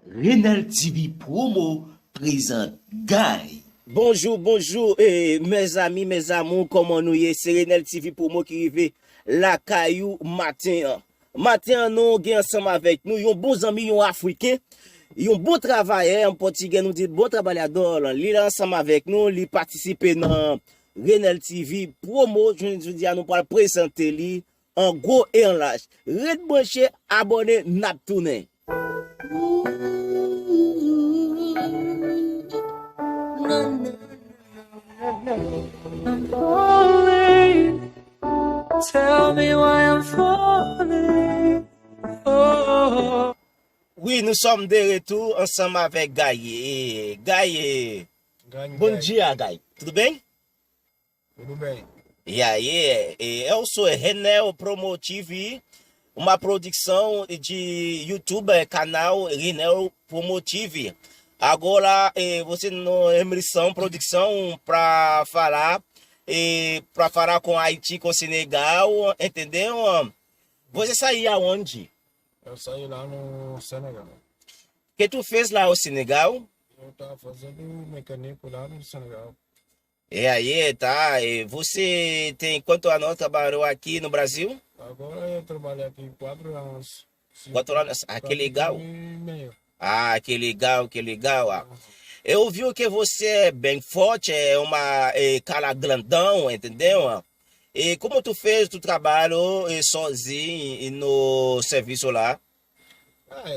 Renel TV Promo présente Guy. Bonjour, mes amis, mes amours, comment nous y est, c'est Renel TV Promo qui arrive la caillou matin. Matin, nous sommes ensemble avec nous, yon bons amis, yon africains, yon bon travailleur, en portugais, nous dit bon travaillador, li ensemble avec nous, li participer dans Renel TV Promo, je dis à nous pour présenter li en gros et en large. Red branché, abonné, nap tourné. I'm falling. Tell me why I'm falling. Oh. Oui, nous sommes de retour ensemble avec Gaye. Gaye, bom dia, Gaye. Tudo bem? Tudo bem. E aí, eu sou Renel Promo TV, uma produção de YouTube, canal Renel Promo TV. Agora, você não é missão, produção para falar com Haiti, com Senegal, entendeu? Você saiu aonde? Eu saí lá no Senegal. O que tu fez lá no Senegal? Eu estava fazendo mecânico lá no Senegal. E aí, tá? E você tem quanto anos trabalhou aqui no Brasil? Agora eu trabalho aqui 4 anos. 4 anos? Ah, que legal. E meio. Ah, que legal, que legal. Ah. Eu vi que você é bem forte, é uma cara grandão, entendeu? E como tu fez tu trabalho sozinho no serviço lá?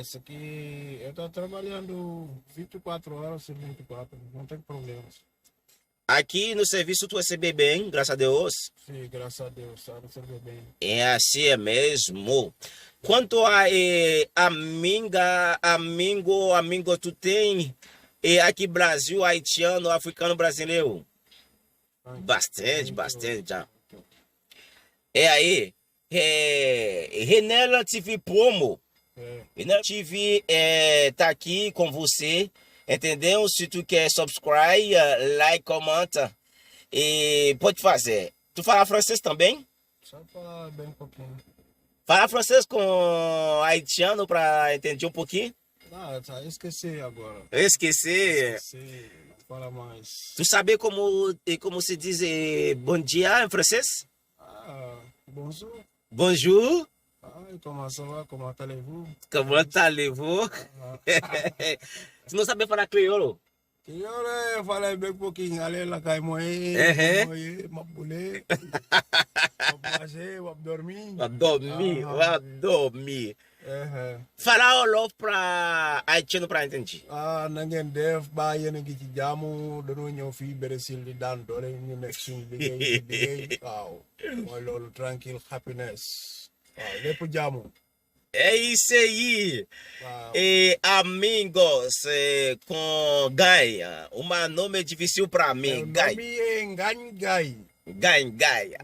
Esse aqui eu estou trabalhando 24 horas por 24, não tem problemas. Aqui no serviço tu recebe bem, graças a Deus. Sim, graças a Deus, eu recebo bem. É assim mesmo. Quanto a amigo tu tem aqui Brasil, haitiano, africano, brasileiro? Bastante já. É aí, Renel TV Promo. Renel TV tá aqui com você, entendeu? Se tu quer subscribe, like, comenta, e pode fazer. Tu fala francês também? Só falar bem um pouquinho. Fala francês com haitiano para entender um pouquinho? Ah, tá, esqueci agora. Esqueci. Esqueci, não fala mais. Tu sabe como se diz bom dia em francês? Ah, bonjour. Bonjour. Ah, comment ça va? Comment allez-vous? Comment allez-vous? Tu não sabe falar crioulo? Eu falei bem um pouquinho, ali lá cai moe, mabule, vou dormir. Vai dormir. Fala olof para haitiano para entender. Ah, nangen def ba yene gi ci jamu dañu ñëw fi Brésil di daan doole ñu nekk suñu liggéey waaw mooy loolu tranquille happiness waaw lépp jamu. É isso aí. Wow. E amigos, com Gaia. Uma nome difícil para mim. Gaia. Nome é Gaia. Gaia.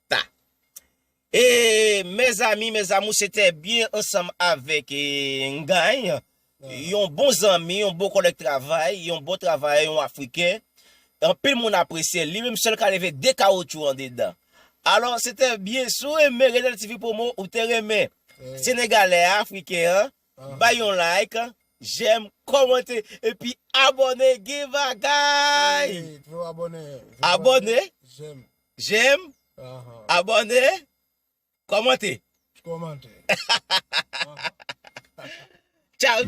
Tá. Et mes amis, c'était bien ensemble avec Gaia. Ils ont bons amis, un bon collègue de travail, ils ont bon travail, un africain. Un peu mon apprécié. Lui-même seul qui avait des caoutchoucs en dedans. Alors, c'était bien sûr, mais Renel TV Promo, ou te remet Sénégalais, Africains, baillons like, j'aime, commenter, et puis abonner, give a guy. Il faut abonner. Abonner, j'aime, abonner, commenter. Commenter. Ciao.